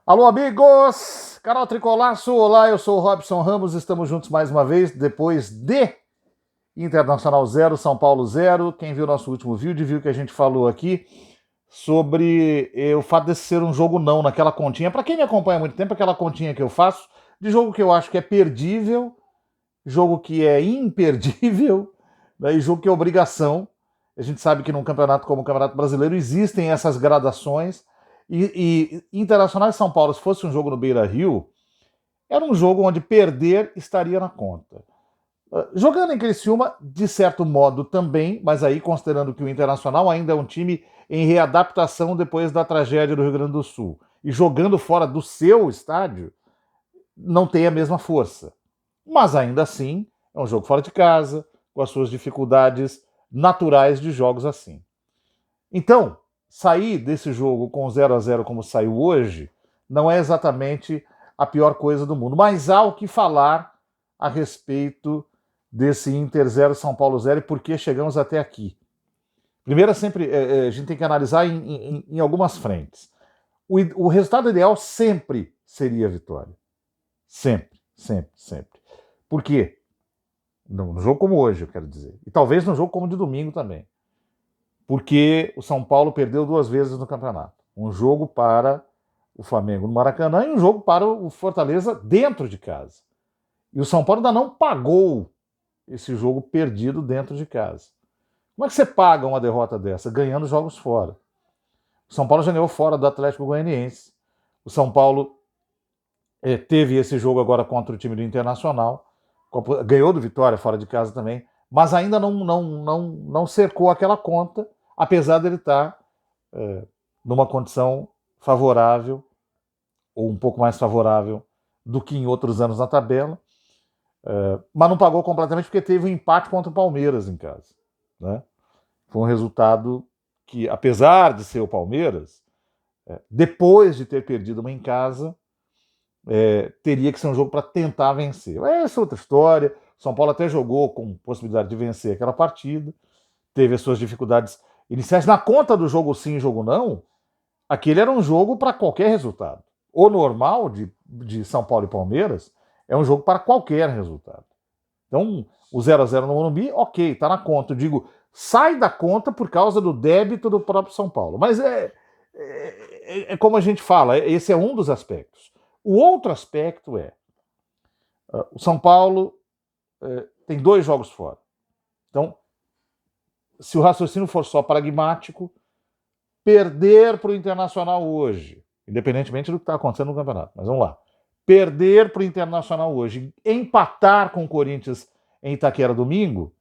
Alô, amigos! Canal Tricolaço, olá, eu sou o Robson Ramos, estamos juntos mais uma vez, depois de Internacional 0, São Paulo 0. Quem viu nosso último vídeo viu que a gente falou aqui sobre o fato desse ser um jogo não, naquela continha. Para quem me acompanha há muito tempo, aquela continha que eu faço, de jogo que eu acho que é perdível, jogo que é imperdível, né, e jogo que é obrigação. A gente sabe que num campeonato como o Campeonato Brasileiro existem essas gradações, e Internacional e São Paulo, se fosse um jogo no Beira-Rio, era um jogo onde perder estaria na conta. Jogando em Criciúma, de certo modo também, mas aí considerando que o Internacional ainda é um time em readaptação depois da tragédia do Rio Grande do Sul, e jogando fora do seu estádio, não tem a mesma força. Mas ainda assim, é um jogo fora de casa, com as suas dificuldades naturais de jogos assim. Então, sair desse jogo com 0-0 como saiu hoje, não é exatamente a pior coisa do mundo. Mas há o que falar a respeito desse Inter 0, São Paulo 0 e por que chegamos até aqui. Primeiro, a gente tem que analisar em algumas frentes. O resultado ideal sempre seria a vitória. Sempre, sempre, sempre. Por quê? No jogo como hoje, eu quero dizer. E talvez no jogo como de domingo também. Porque o São Paulo perdeu 2 vezes no campeonato. Um jogo para o Flamengo no Maracanã e um jogo para o Fortaleza dentro de casa. E o São Paulo ainda não pagou esse jogo perdido dentro de casa. Como é que você paga uma derrota dessa? Ganhando jogos fora. O São Paulo já ganhou fora do Atlético Goianiense. O São Paulo teve esse jogo agora contra o time do Internacional. Ganhou do Vitória fora de casa também. Mas ainda não cercou aquela conta, apesar dele estar numa condição favorável, ou um pouco mais favorável do que em outros anos na tabela, mas não pagou completamente porque teve um empate contra o Palmeiras em casa. Né? Foi um resultado que, apesar de ser o Palmeiras, depois de ter perdido uma em casa, teria que ser um jogo para tentar vencer. Essa é outra história. São Paulo até jogou com possibilidade de vencer aquela partida, teve as suas dificuldades iniciais. Na conta do jogo sim, jogo não, aquele era um jogo para qualquer resultado. O normal de São Paulo e Palmeiras é um jogo para qualquer resultado. Então, o 0-0 no Morumbi, ok, está na conta. Eu digo, sai da conta por causa do débito do próprio São Paulo. Mas é como a gente fala, esse é um dos aspectos. O outro aspecto o São Paulo tem 2 jogos fora. Então, se o raciocínio for só pragmático, perder para o Internacional hoje, independentemente do que está acontecendo no campeonato, mas vamos lá. Perder para o Internacional hoje, empatar com o Corinthians em Itaquera domingo,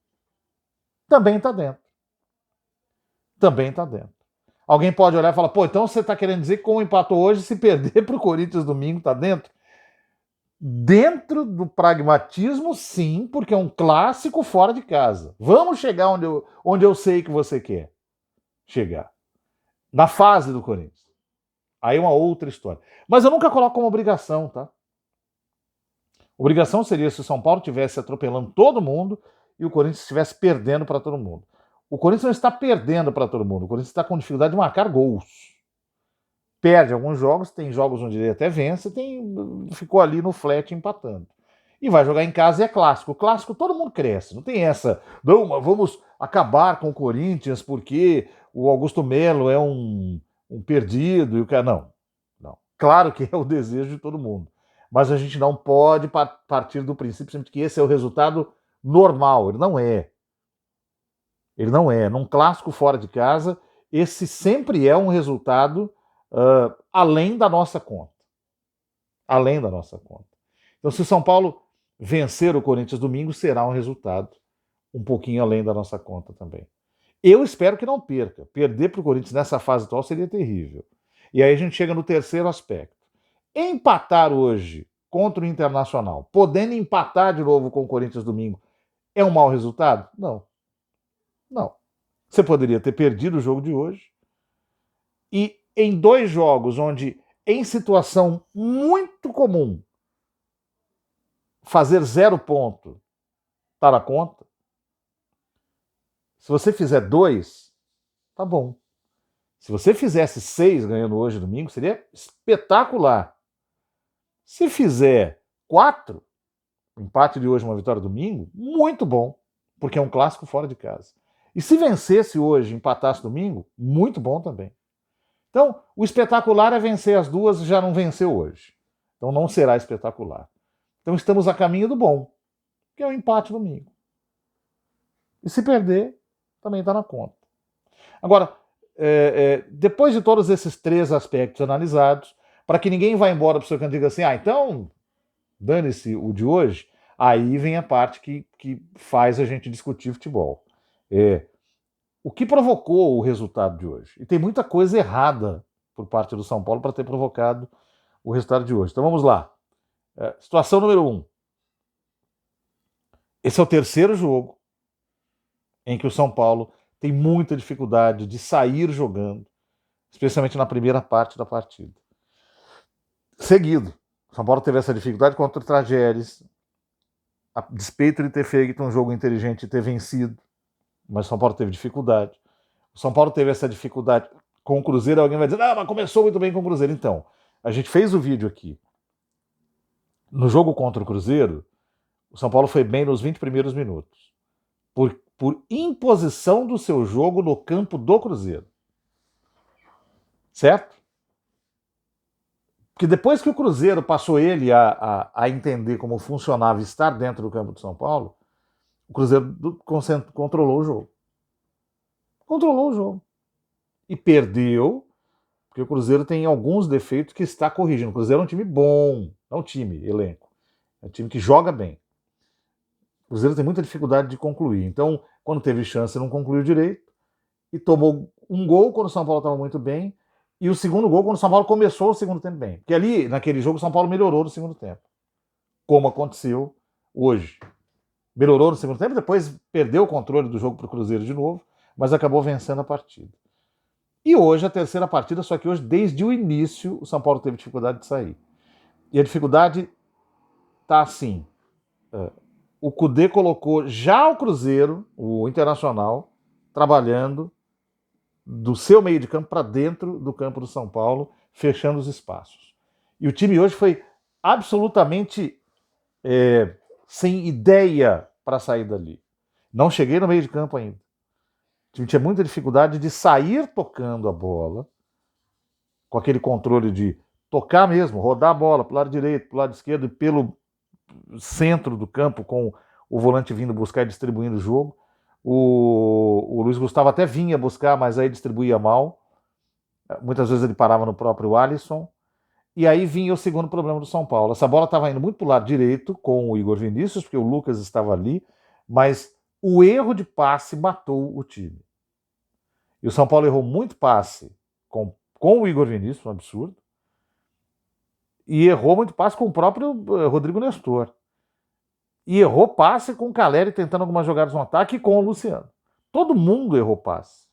também está dentro. Também está dentro. Alguém pode olhar e falar, pô, então você está querendo dizer que como empatou hoje, se perder para o Corinthians domingo, está dentro? Dentro do pragmatismo, sim, porque é um clássico fora de casa. Vamos chegar onde eu sei que você quer chegar. Na fase do Corinthians. Aí é uma outra história. Mas eu nunca coloco como obrigação, tá? Obrigação seria se o São Paulo estivesse atropelando todo mundo e o Corinthians estivesse perdendo para todo mundo. O Corinthians não está perdendo para todo mundo. O Corinthians está com dificuldade de marcar gols. Perde alguns jogos, tem jogos onde ele até vence, ficou ali no flat empatando. E vai jogar em casa e é clássico. O clássico todo mundo cresce, não tem essa. Não, mas vamos acabar com o Corinthians porque o Augusto Melo é um perdido e o cara. Não. Claro que é o desejo de todo mundo. Mas a gente não pode partir do princípio sempre que esse é o resultado normal. Ele não é. Ele não é. Num clássico fora de casa, esse sempre é um resultado além da nossa conta. Além da nossa conta. Então, se o São Paulo vencer o Corinthians domingo, será um resultado um pouquinho além da nossa conta também. Eu espero que não perca. Perder para o Corinthians nessa fase atual seria terrível. E aí a gente chega no terceiro aspecto. Empatar hoje contra o Internacional, podendo empatar de novo com o Corinthians domingo, é um mau resultado? Não. Não. Você poderia ter perdido o jogo de hoje e em 2 jogos onde, em situação muito comum, fazer 0 ponto está na conta. Se você fizer 2, tá bom. Se você fizesse 6 ganhando hoje domingo, seria espetacular. Se fizer 4, o empate de hoje, uma vitória domingo, muito bom, porque é um clássico fora de casa. E se vencesse hoje, empatasse domingo, muito bom também. Então, o espetacular é vencer as duas e já não venceu hoje. Então não será espetacular. Então estamos a caminho do bom, que é o empate domingo. E se perder, também está na conta. Agora, depois de todos esses 3 aspectos analisados, para que ninguém vá embora para o seu canto e diga assim, então, dane-se o de hoje, aí vem a parte que faz a gente discutir futebol. O que provocou o resultado de hoje? E tem muita coisa errada por parte do São Paulo para ter provocado o resultado de hoje. Então vamos lá. Situação número 1. Esse é o 3º jogo em que o São Paulo tem muita dificuldade de sair jogando, especialmente na primeira parte da partida. Seguido, o São Paulo teve essa dificuldade contra o Tragédias, a despeito de ter feito um jogo inteligente e ter vencido, mas o São Paulo teve dificuldade. O São Paulo teve essa dificuldade com o Cruzeiro, alguém vai dizer, mas começou muito bem com o Cruzeiro. Então, a gente fez o vídeo aqui. No jogo contra o Cruzeiro, o São Paulo foi bem nos 20 primeiros minutos. Por imposição do seu jogo no campo do Cruzeiro. Certo? Porque depois que o Cruzeiro passou ele a entender como funcionava estar dentro do campo de São Paulo, o Cruzeiro controlou o jogo. Controlou o jogo. E perdeu, porque o Cruzeiro tem alguns defeitos que está corrigindo. O Cruzeiro é um time bom, não é um time, elenco. É um time que joga bem. O Cruzeiro tem muita dificuldade de concluir. Então, quando teve chance, não concluiu direito. E tomou um gol quando o São Paulo estava muito bem. E o segundo gol quando o São Paulo começou o segundo tempo bem. Porque ali, naquele jogo, o São Paulo melhorou no segundo tempo. Como aconteceu hoje. Melhorou no segundo tempo, depois perdeu o controle do jogo para o Cruzeiro de novo, mas acabou vencendo a partida. E hoje, a 3ª partida, só que hoje, desde o início, o São Paulo teve dificuldade de sair. E a dificuldade está assim. O Cudê colocou já o Cruzeiro, o Internacional, trabalhando do seu meio de campo para dentro do campo do São Paulo, fechando os espaços. E o time hoje foi absolutamente sem ideia para sair dali. Não cheguei no meio de campo ainda. O time tinha muita dificuldade de sair tocando a bola, com aquele controle de tocar mesmo, rodar a bola para o lado direito, para o lado esquerdo e pelo centro do campo, com o volante vindo buscar e distribuindo o jogo. O Luiz Gustavo até vinha buscar, mas aí distribuía mal. Muitas vezes ele parava no próprio Alisson. E aí vinha o segundo problema do São Paulo. Essa bola estava indo muito para o lado direito com o Igor Vinícius, porque o Lucas estava ali, mas o erro de passe matou o time. E o São Paulo errou muito passe com o Igor Vinícius, um absurdo, e errou muito passe com o próprio Rodrigo Nestor. E errou passe com o Caleri tentando algumas jogadas no ataque e com o Luciano. Todo mundo errou passe.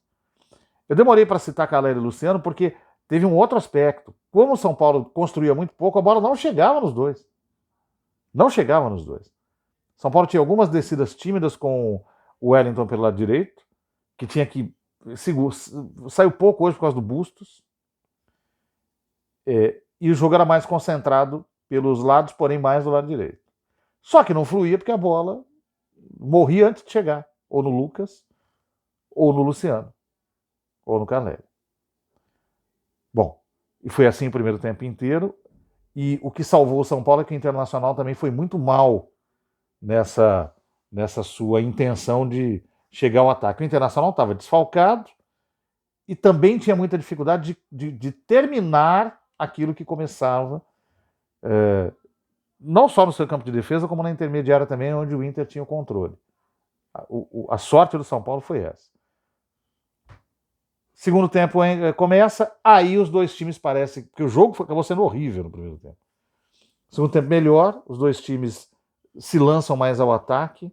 Eu demorei para citar Caleri e Luciano porque teve um outro aspecto. Como o São Paulo construía muito pouco, a bola não chegava nos dois. Não chegava nos dois. São Paulo tinha algumas descidas tímidas com o Wellington pelo lado direito, que tinha que... Saiu pouco hoje por causa do Bustos. E o jogo era mais concentrado pelos lados, porém mais do lado direito. Só que não fluía porque a bola morria antes de chegar. Ou no Lucas, ou no Luciano, ou no Caleri. Bom, e foi assim o primeiro tempo inteiro. E o que salvou o São Paulo é que o Internacional também foi muito mal nessa sua intenção de chegar ao ataque. O Internacional estava desfalcado e também tinha muita dificuldade de terminar aquilo que começava, não só no seu campo de defesa, como na intermediária também, onde o Inter tinha o controle. A sorte do São Paulo foi essa. Segundo tempo começa, aí os dois times parecem... Porque o jogo acabou sendo horrível no primeiro tempo. Segundo tempo melhor, os dois times se lançam mais ao ataque.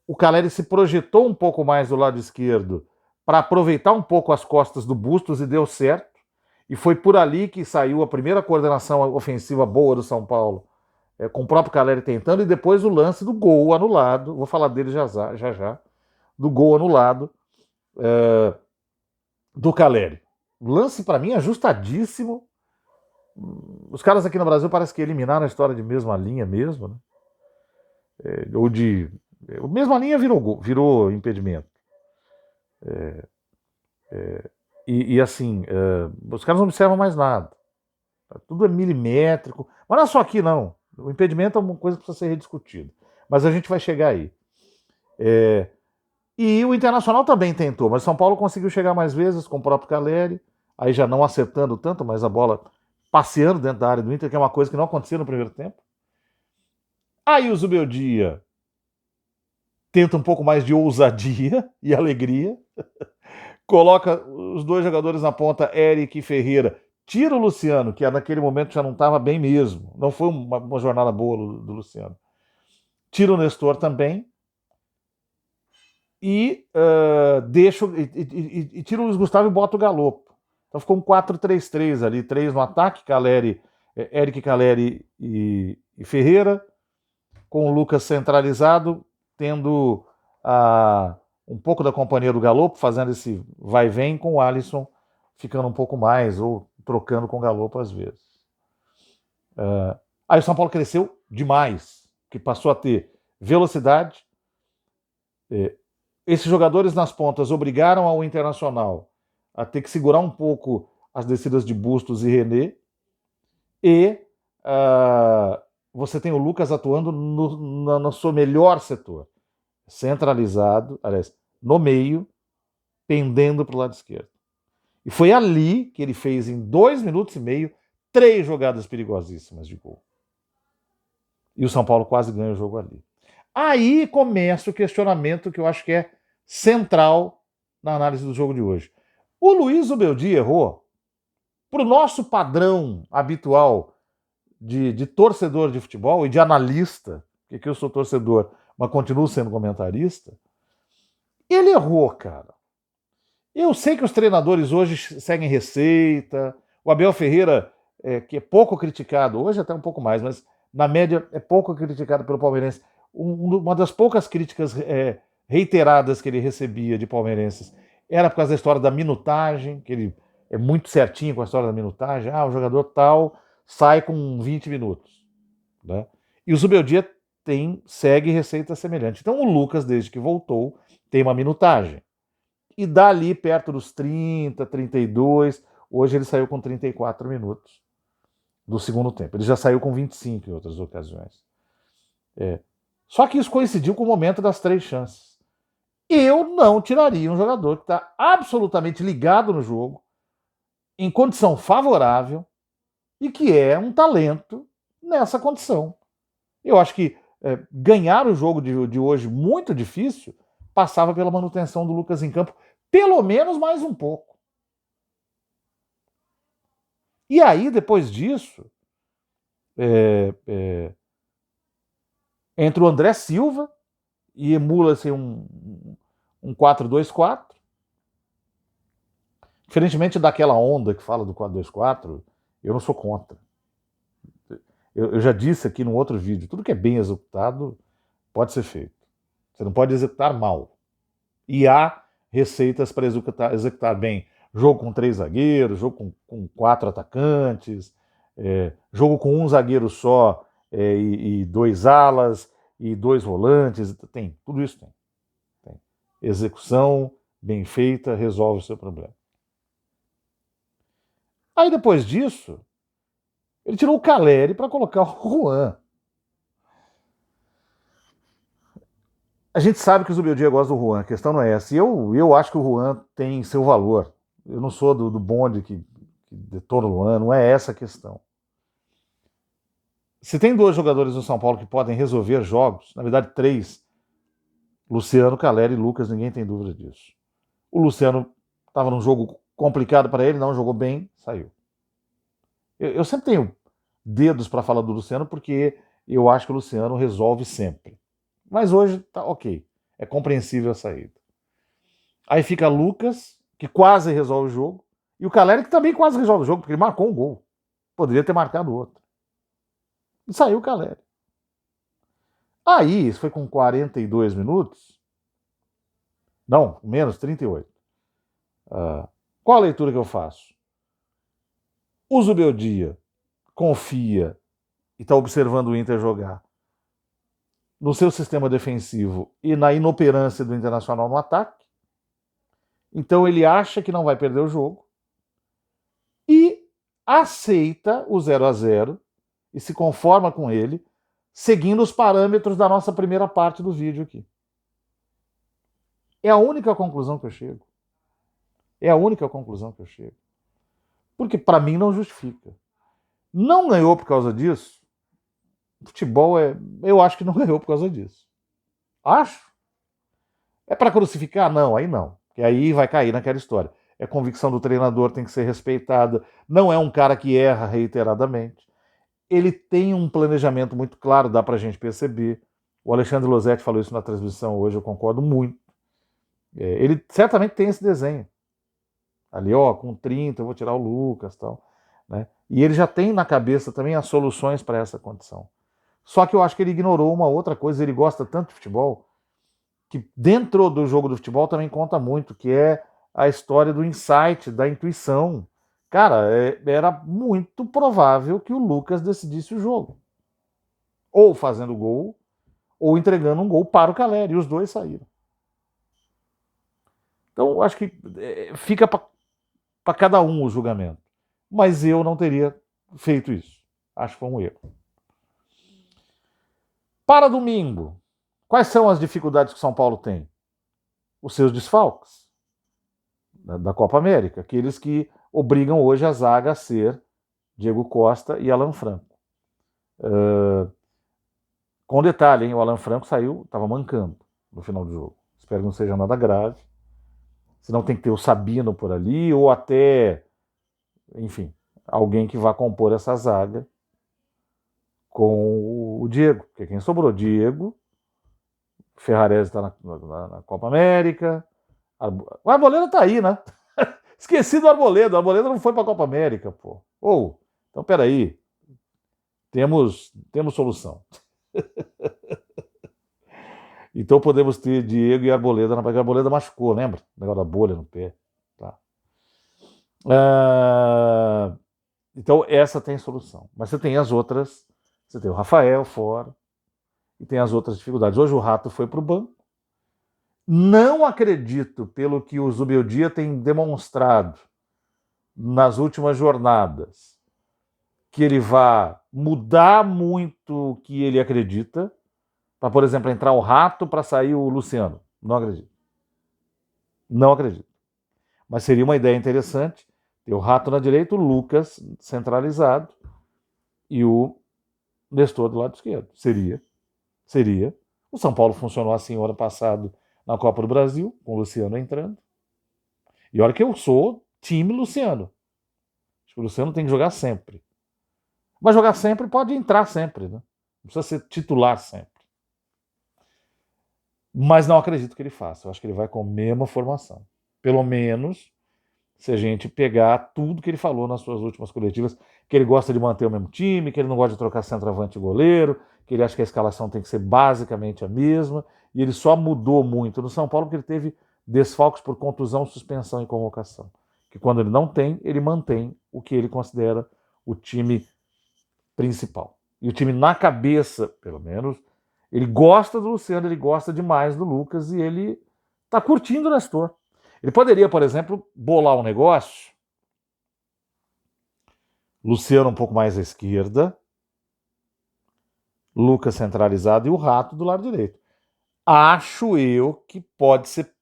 O Caleri se projetou um pouco mais do lado esquerdo para aproveitar um pouco as costas do Bustos e deu certo. E foi por ali que saiu a primeira coordenação ofensiva boa do São Paulo, com o próprio Caleri tentando, e depois o lance do gol anulado, vou falar dele já, do gol anulado do Caleri. Lance, para mim, ajustadíssimo, Os caras aqui no Brasil parece que eliminaram a história de mesma linha mesmo, né? Ou de. Mesma linha virou impedimento. E assim, os caras não observam mais nada. Tudo é milimétrico. Mas não é só aqui, não. O impedimento é uma coisa que precisa ser rediscutida. Mas a gente vai chegar aí. E o Internacional também tentou, mas São Paulo conseguiu chegar mais vezes com o próprio Caleri, aí já não acertando tanto, mas a bola passeando dentro da área do Inter, que é uma coisa que não acontecia no primeiro tempo. Aí o Zubeldia tenta um pouco mais de ousadia e alegria, coloca os dois jogadores na ponta, Eric e Ferreira, tira o Luciano, que naquele momento já não estava bem mesmo, não foi uma jornada boa do Luciano. Tira o Nestor também, e tira o Luiz Gustavo e bota o Galopo. Então ficou um 4-3-3 ali, 3 no ataque, Eric, Caleri e Ferreira, com o Lucas centralizado, tendo um pouco da companhia do Galopo, fazendo esse vai e vem, com o Alisson ficando um pouco mais, ou trocando com o Galopo às vezes. Aí o São Paulo cresceu demais, que passou a ter velocidade. Esses jogadores nas pontas obrigaram ao Internacional a ter que segurar um pouco as descidas de Bustos e René. E você tem o Lucas atuando no seu melhor setor, centralizado, aliás, no meio, pendendo para o lado esquerdo. E foi ali que ele fez, em 2 minutos e meio, 3 jogadas perigosíssimas de gol. E o São Paulo quase ganha o jogo ali. Aí começa o questionamento que eu acho que é central na análise do jogo de hoje. O Luiz Zubeldia errou. Para o nosso padrão habitual de torcedor de futebol e de analista, porque eu sou torcedor, mas continuo sendo comentarista, ele errou, cara. Eu sei que os treinadores hoje seguem receita, o Abel Ferreira, que é pouco criticado, hoje até um pouco mais, mas na média é pouco criticado pelo palmeirense. Uma das poucas críticas reiteradas que ele recebia de palmeirenses era por causa da história da minutagem, que ele é muito certinho com a história da minutagem. O jogador tal sai com 20 minutos. Né? E o Zubeldia segue receita semelhante. Então o Lucas, desde que voltou, tem uma minutagem. E dali perto dos 30, 32, hoje ele saiu com 34 minutos do segundo tempo. Ele já saiu com 25 em outras ocasiões. Só que isso coincidiu com o momento das 3 chances. Eu não tiraria um jogador que está absolutamente ligado no jogo, em condição favorável, e que é um talento nessa condição. Eu acho que ganhar o jogo de hoje muito difícil passava pela manutenção do Lucas em campo, pelo menos mais um pouco. E aí, depois disso, entra o André Silva e emula-se um 4-2-4. Diferentemente daquela onda que fala do 4-2-4, eu não sou contra. Eu já disse aqui no outro vídeo, tudo que é bem executado pode ser feito. Você não pode executar mal. E há receitas para executar bem. Jogo com 3 zagueiros, jogo com 4 atacantes, jogo com um zagueiro só e 2 alas e 2 volantes. Tem, tudo isso tem. Execução bem feita resolve o seu problema. Aí depois disso, ele tirou o Caleri para colocar o Juan. A gente sabe que o Zubeldia gosta do Juan, a questão não é essa. E eu acho que o Juan tem seu valor. Eu não sou do bonde que detona o Juan, não é essa a questão. Se tem 2 jogadores no São Paulo que podem resolver jogos, na verdade 3, Luciano, Caleri e Lucas, ninguém tem dúvida disso. O Luciano estava num jogo complicado para ele, não jogou bem, saiu. Eu sempre tenho dedos para falar do Luciano, porque eu acho que o Luciano resolve sempre. Mas hoje tá ok. É compreensível a saída. Aí fica Lucas, que quase resolve o jogo, e o Caleri, que também quase resolve o jogo, porque ele marcou um gol. Poderia ter marcado outro. E saiu o Caleri. Aí, isso foi com 42 minutos. Não, menos 38. Qual a leitura que eu faço? O Zubeldia confia e está observando o Inter jogar no seu sistema defensivo e na inoperância do Internacional no ataque. Então ele acha que não vai perder o jogo e aceita o 0-0 e se conforma com ele, seguindo os parâmetros da nossa primeira parte do vídeo aqui. É a única conclusão que eu chego. É a única conclusão que eu chego. Porque para mim não justifica. Não ganhou por causa disso? Futebol eu acho que não ganhou por causa disso. Acho. É para crucificar? Não, aí não. Porque aí vai cair naquela história. É convicção do treinador, tem que ser respeitada. Não é um cara que erra reiteradamente. Ele tem um planejamento muito claro, dá pra gente perceber. O Alexandre Losetti falou isso na transmissão hoje, eu concordo muito. Ele certamente tem esse desenho. Ali, ó, com 30 eu vou tirar o Lucas e tal. Né? E ele já tem na cabeça também as soluções para essa condição. Só que eu acho que ele ignorou uma outra coisa, ele gosta tanto de futebol, que dentro do jogo do futebol também conta muito, que é a história do insight, da intuição. Cara, era muito provável que o Lucas decidisse o jogo. Ou fazendo gol, ou entregando um gol para o Caleri, e os dois saíram. Então, acho que fica para cada um o julgamento. Mas eu não teria feito isso. Acho que foi um erro. Para domingo, quais são as dificuldades que o São Paulo tem? Os seus desfalques da Copa América, aqueles que obrigam hoje a zaga a ser Diego Costa e Alan Franco. Com detalhe, hein, o Alan Franco saiu, estava mancando no final do jogo. Espero que não seja nada grave. Senão tem que ter o Sabino por ali, ou até, enfim, alguém que vá compor essa zaga com o Diego. Porque quem sobrou? Diego, Ferrarese está na Copa América, o Arboleda tá aí, né? Esqueci do Arboleda. O Arboleda não foi para a Copa América, pô. Então peraí. Temos solução. Então podemos ter Diego e Arboleda, porque a Arboleda machucou, lembra? O negócio da bolha no pé. Tá. Então essa tem solução. Mas você tem as outras. Você tem o Rafael fora. E tem as outras dificuldades. Hoje o Rato foi para o banco. Não acredito, pelo que o Zubeldia tem demonstrado nas últimas jornadas, que ele vá mudar muito o que ele acredita, para, por exemplo, entrar o Rato para sair o Luciano. Não acredito. Não acredito. Mas seria uma ideia interessante ter o Rato na direita, o Lucas centralizado e o Nestor do lado esquerdo. Seria. O São Paulo funcionou assim o ano passado na Copa do Brasil, com o Luciano entrando. E olha que eu sou time Luciano. Acho que o Luciano tem que jogar sempre. Mas jogar sempre pode entrar sempre, né? Não precisa ser titular sempre. Mas não acredito que ele faça. Eu acho que ele vai com a mesma formação. Pelo menos, se a gente pegar tudo que ele falou nas suas últimas coletivas, que ele gosta de manter o mesmo time, que ele não gosta de trocar centroavante e goleiro, que ele acha que a escalação tem que ser basicamente a mesma, e ele só mudou muito no São Paulo porque ele teve desfalques por contusão, suspensão e convocação. Que quando ele não tem, ele mantém o que ele considera o time principal. E o time na cabeça, pelo menos, ele gosta do Luciano, ele gosta demais do Lucas e ele está curtindo o Nestor. Ele poderia, por exemplo, bolar um negócio, Luciano um pouco mais à esquerda, Lucas centralizado e o Rato do lado direito. Acho eu que pode ser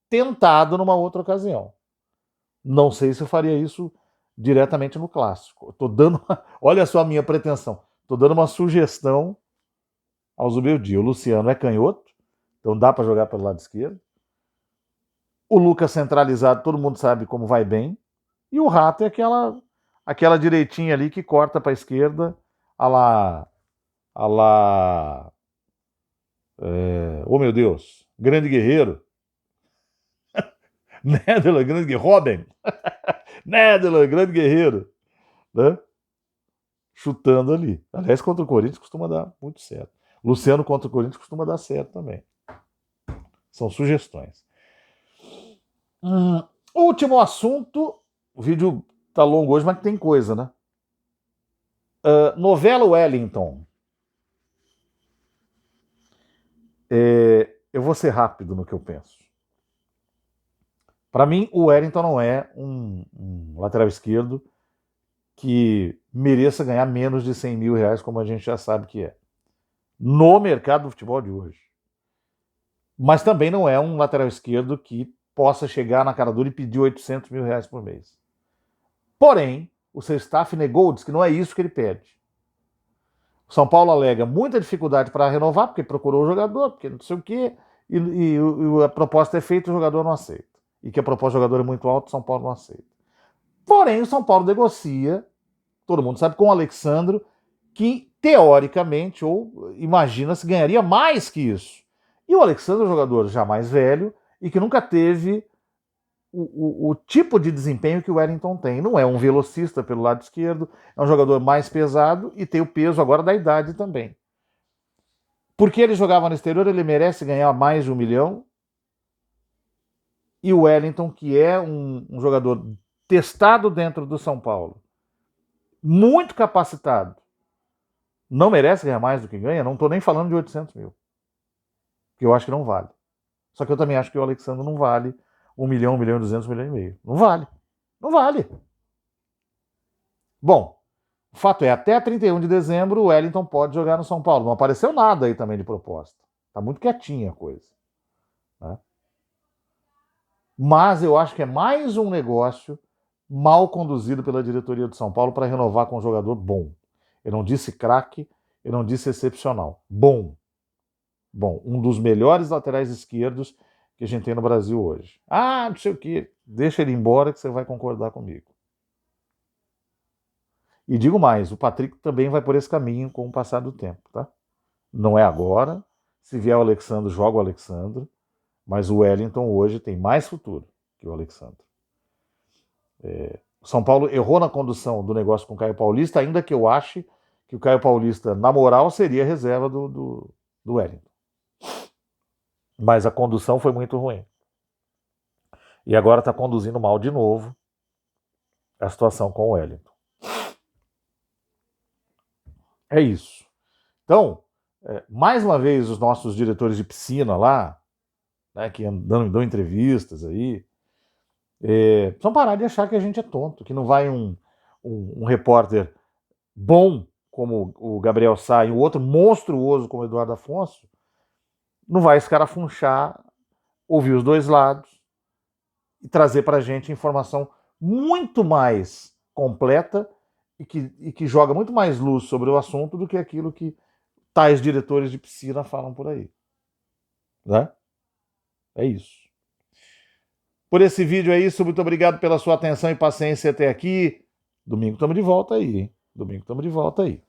tentado numa outra ocasião. Não sei se eu faria isso diretamente no clássico. Estou dando, olha só a minha pretensão. Estou dando uma sugestão ao Zubeldia. O Luciano é canhoto, então dá para jogar pelo lado esquerdo. O Lucas centralizado, todo mundo sabe como vai bem. E o Rato é aquela direitinha ali que corta para a esquerda, oh meu Deus, grande guerreiro. Nédela, grande guerreiro. Robin. Nédela, grande guerreiro. Né? Chutando ali. Aliás, contra o Corinthians costuma dar muito certo. Luciano contra o Corinthians costuma dar certo também. São sugestões. Último assunto. O vídeo tá longo hoje, mas tem coisa, né? Novela Wellington. Eu vou ser rápido no que eu penso. Para mim, o Wellington não é um lateral esquerdo que mereça ganhar menos de 100 mil reais, como a gente já sabe que é, no mercado do futebol de hoje. Mas também não é um lateral esquerdo que possa chegar na cara dura e pedir 800 mil reais por mês. Porém, o seu staff negou, diz que não é isso que ele pede. O São Paulo alega muita dificuldade para renovar, porque procurou o jogador, porque não sei o quê, e a proposta é feita e o jogador não aceita. E que a proposta do jogador é muito alta, o São Paulo não aceita. Porém, o São Paulo negocia, todo mundo sabe, com o Alexandro, que teoricamente, ou imagina-se, ganharia mais que isso. E o Alexandre é um jogador já mais velho e que nunca teve o tipo de desempenho que o Wellington tem. Não é um velocista pelo lado esquerdo, é um jogador mais pesado e tem o peso agora da idade também. Porque ele jogava no exterior, ele merece ganhar mais de 1 milhão. E o Wellington, que é um jogador testado dentro do São Paulo, muito capacitado, não merece ganhar mais do que ganha? Não estou nem falando de 800 mil. Que eu acho que não vale. Só que eu também acho que o Alexandre não vale 1 milhão, 1 milhão e 200, 1 milhão e meio. Não vale. Não vale. Bom, o fato é, até 31 de dezembro o Wellington pode jogar no São Paulo. Não apareceu nada aí também de proposta. Tá muito quietinha a coisa. Né? Mas eu acho que é mais um negócio mal conduzido pela diretoria do São Paulo para renovar com um jogador bom. Eu não disse craque, eu não disse excepcional. Bom. Bom, um dos melhores laterais esquerdos que a gente tem no Brasil hoje. Ah, não sei o quê. Deixa ele embora que você vai concordar comigo. E digo mais, o Patrick também vai por esse caminho com o passar do tempo, tá? Não é agora. Se vier o Alexandre, joga o Alexandre. Mas o Wellington hoje tem mais futuro que o Alexandre. O São Paulo errou na condução do negócio com o Caio Paulista, ainda que eu ache que o Caio Paulista, na moral, seria reserva do Wellington. Mas a condução foi muito ruim. E agora está conduzindo mal de novo a situação com o Wellington. É isso. Então, mais uma vez, os nossos diretores de piscina lá, né, que dão entrevistas aí, precisam parar de achar que a gente é tonto, que não vai um repórter bom como o Gabriel Sá e o outro monstruoso como o Eduardo Afonso, não vai escarafunchar, ouvir os dois lados e trazer para a gente informação muito mais completa e que joga muito mais luz sobre o assunto do que aquilo que tais diretores de piscina falam por aí. Né? É isso. Por esse vídeo é isso. Muito obrigado pela sua atenção e paciência até aqui. Domingo estamos de volta aí, hein? Domingo estamos de volta aí.